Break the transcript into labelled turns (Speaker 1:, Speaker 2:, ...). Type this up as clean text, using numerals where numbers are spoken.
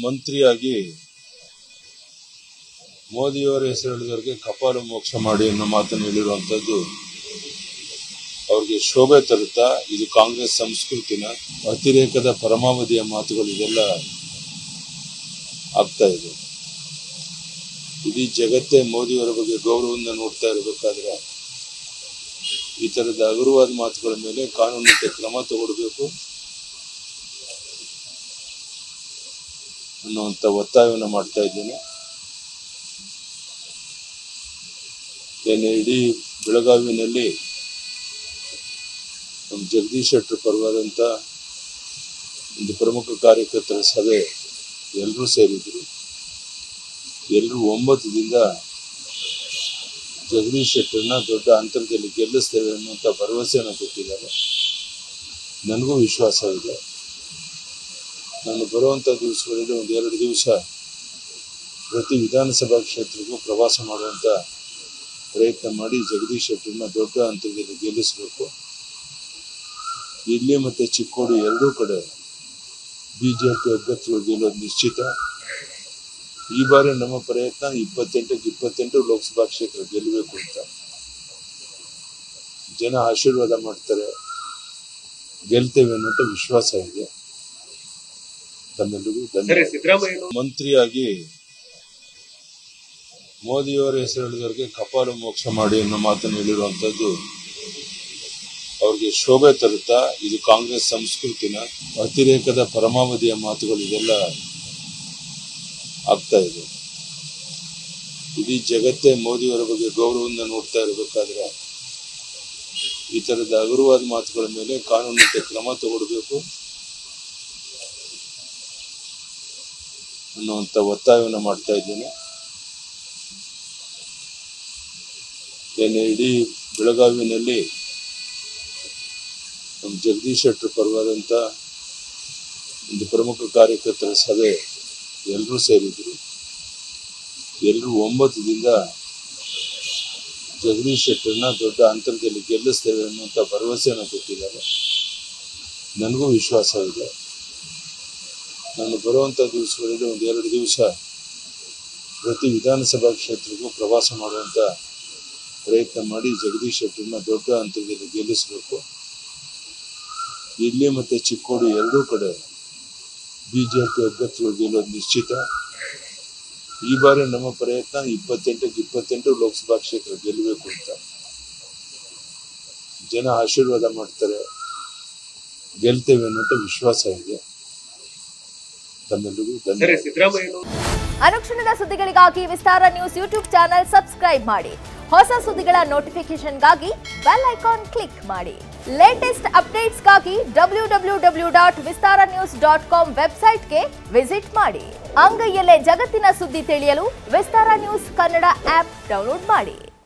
Speaker 1: ಮಂತ್ರಿಯಾಗಿ ಮೋದಿಯವರ ಹೆಸರು ಹೇಳಿದವರಿಗೆ ಕಪಾಲು ಮೋಕ್ಷ ಮಾಡಿ ಅನ್ನೋ ಮಾತನ್ನು ಹೇಳಿರುವಂತದ್ದು ಅವ್ರಿಗೆ ಶೋಭೆ ತರುತ್ತಾ? ಇದು ಕಾಂಗ್ರೆಸ್ ಸಂಸ್ಕೃತಿನ ಅತಿರೇಕದ ಪರಮಾವಧಿಯ ಮಾತುಗಳು ಇದೆಲ್ಲ ಆಗ್ತಾ ಇದೆ. ಇಡೀ ಜಗತ್ತೇ ಮೋದಿಯವರ ಬಗ್ಗೆ ಗೌರವದಿಂದ ನೋಡ್ತಾ ಇರಬೇಕಾದ್ರೆ ಈ ತರದ ಹಗುರವಾದ ಮಾತುಗಳ ಮೇಲೆ ಕಾನೂನಿನ ಕ್ರಮ ತಗೊಳ್ಬೇಕು ಅನ್ನುವಂಥ ಒತ್ತಾಯವನ್ನು ಮಾಡ್ತಾ ಇದ್ದೇನೆ. ಇಡೀ ಬೆಳಗಾವಿನಲ್ಲಿ ನಮ್ಮ ಜಗದೀಶ್ ಶೆಟ್ಟರ್ ಪರವಾದಂಥ ಒಂದು ಪ್ರಮುಖ ಕಾರ್ಯಕರ್ತರ ಸಭೆ ಎಲ್ಲರೂ ಸೇರಿದ್ರು. ಎಲ್ಲರೂ ಒಮ್ಮತದಿಂದ ಜಗದೀಶ್ ಶೆಟ್ಟರ್ನ ದೊಡ್ಡ ಅಂತರದಲ್ಲಿ ಗೆಲ್ಲಿಸ್ತೇವೆ ಅನ್ನುವಂಥ ಭರವಸೆಯನ್ನು ಕೊಟ್ಟಿದ್ದಾರೆ. ನನಗೂ ವಿಶ್ವಾಸ ಇದೆ. ನಾನು ಬರುವಂಥ ದಿವಸಗಳಲ್ಲಿ 1-2 ದಿವಸ ಪ್ರತಿ ವಿಧಾನಸಭಾ ಕ್ಷೇತ್ರಕ್ಕೂ ಪ್ರವಾಸ ಮಾಡುವಂಥ ಪ್ರಯತ್ನ ಮಾಡಿ ಜಗದೀಶ್ ಶೆಟ್ಟರ್ನ ದೊಡ್ಡ ಅಂತರದಲ್ಲಿ ಗೆಲ್ಲಿಸಬೇಕು. ಇಲ್ಲಿ ಮತ್ತು ಚಿಕ್ಕೋಡಿ ಎರಡೂ ಕಡೆ ಬಿಜೆಪಿ ಅಭ್ಯರ್ಥಿಗಳು ಗೆಲ್ಲೋದು ನಿಶ್ಚಿತ. ಈ ಬಾರಿ ನಮ್ಮ ಪ್ರಯತ್ನ 28ಕ್ಕೆ 28 ಲೋಕಸಭಾ ಕ್ಷೇತ್ರ ಗೆಲ್ಲಬೇಕು ಅಂತ. ಜನ ಆಶೀರ್ವಾದ ಮಾಡ್ತಾರೆ, ಗೆಲ್ತೇವೆ ಅನ್ನೋಂಥ ವಿಶ್ವಾಸ ಇದೆ. ತಮ್ಮೆಲ್ಲರಿಗೂ ಧನ್ಯವಾದ. ಮಂತ್ರಿಯಾಗಿ ಮೋದಿಯವರ ಹೆಸರು ಹೇಳಿದವರಿಗೆ ಕಪಾಲು ಮೋಕ್ಷ ಮಾಡಿ ಅನ್ನೋ ಮಾತನ್ನು ಹೇಳಿರುವಂತದ್ದು ಅವ್ರಿಗೆ ಶೋಭೆ ತರುತ್ತಾ? ಇದು ಕಾಂಗ್ರೆಸ್ ಸಂಸ್ಕೃತಿನ ಅತಿರೇಕದ ಪರಮಾವಧಿಯ ಮಾತುಗಳು ಇದೆಲ್ಲ ಆಗ್ತಾ ಇದೆ. ಇಡೀ ಜಗತ್ತೇ ಮೋದಿಯವರ ಬಗ್ಗೆ ಗೌರವದಿಂದ ನೋಡ್ತಾ ಇರಬೇಕಾದ್ರೆ ಈ ತರದ ಹಗುರವಾದ ಮಾತುಗಳ ಮೇಲೆ ಕಾನೂನಿನ ಕ್ರಮ ತಗೊಳ್ಬೇಕು ಅನ್ನುವಂಥ ಒತ್ತಾಯವನ್ನು ಮಾಡ್ತಾ ಇದ್ದೇನೆ. ಇಡೀ ಬೆಳಗಾವಿನಲ್ಲಿ ನಮ್ಮ ಜಗದೀಶ್ ಶೆಟ್ಟರ್ ಪರವಾದಂಥ ಒಂದು ಪ್ರಮುಖ ಕಾರ್ಯಕರ್ತರ ಸಭೆ ಎಲ್ಲರೂ ಸೇರಿದ್ರು. ಎಲ್ಲರೂ ಒಮ್ಮತದಿಂದ ಜಗದೀಶ್ ಶೆಟ್ಟರ್ನ ದೊಡ್ಡ ಅಂತರದಲ್ಲಿ ಗೆಲ್ಲಿಸ್ತೇವೆ ಅನ್ನುವಂಥ ಭರವಸೆಯನ್ನು ಕೊಟ್ಟಿದ್ದಾರೆ. ನನಗೂ ವಿಶ್ವಾಸ ಇದೆ. ನಾನು ಬರುವಂಥ ದಿವಸಗಳಲ್ಲಿ 1-2 ದಿವಸ ಪ್ರತಿ ವಿಧಾನಸಭಾ ಕ್ಷೇತ್ರಕ್ಕೂ ಪ್ರವಾಸ ಮಾಡುವಂಥ ಪ್ರಯತ್ನ ಮಾಡಿ ಜಗದೀಶ್ ಶೆಟ್ಟರ್ನ ದೊಡ್ಡ ಅಂತರದಲ್ಲಿ ಗೆಲ್ಲಿಸಬೇಕು. ಇಲ್ಲಿ ಮತ್ತು ಚಿಕ್ಕೋಡಿ ಎರಡೂ ಕಡೆ ಬಿಜೆಪಿ ಅಭ್ಯರ್ಥಿಗಳು ಗೆಲ್ಲೋದು ನಿಶ್ಚಿತ. ಈ ಬಾರಿ ನಮ್ಮ ಪ್ರಯತ್ನ 28ಕ್ಕೆ 28 ಲೋಕಸಭಾ ಕ್ಷೇತ್ರ ಗೆಲ್ಲಬೇಕು ಅಂತ. ಜನ ಆಶೀರ್ವಾದ ಮಾಡ್ತಾರೆ, ಗೆಲ್ತೇವೆ ಅನ್ನೋಂಥ ವಿಶ್ವಾಸ ಇದೆ. ತಮ್ಮೆಲ್ಲರಿಗೂ ಧನ್ಯವಾದ.
Speaker 2: ಅನುಕ್ಷಣದ ಸುದ್ದಿಗಳಿಗಾಗಿ ವಿಸ್ತಾರ ನ್ಯೂಸ್ ಯೂಟ್ಯೂಬ್ ಚಾನೆಲ್ ಸಬ್ಸ್ಕ್ರೈಬ್ ಮಾಡಿ. ಹೊಸ ಸುದ್ದಿಗಳ ನೋಟಿಫಿಕೇಶನ್ಗಾಗಿ ಬೆಲ್ ಐಕಾನ್ ಕ್ಲಿಕ್ ಮಾಡಿ. ಲೇಟೆಸ್ಟ್ ಅಪ್ಡೇಟ್ಸ್ಗಾಗಿ www.vistaranews.com ವೆಬ್ಸೈಟ್ಗೆ ವಿಸಿಟ್ ಮಾಡಿ. ಅಂಗೈಯಲ್ಲೇ ಜಗತ್ತಿನ ಸುದ್ದಿ ತಿಳಿಯಲು ವಿಸ್ತಾರ ನ್ಯೂಸ್ ಕನ್ನಡ ಆಪ್ ಡೌನ್ಲೋಡ್ ಮಾಡಿ.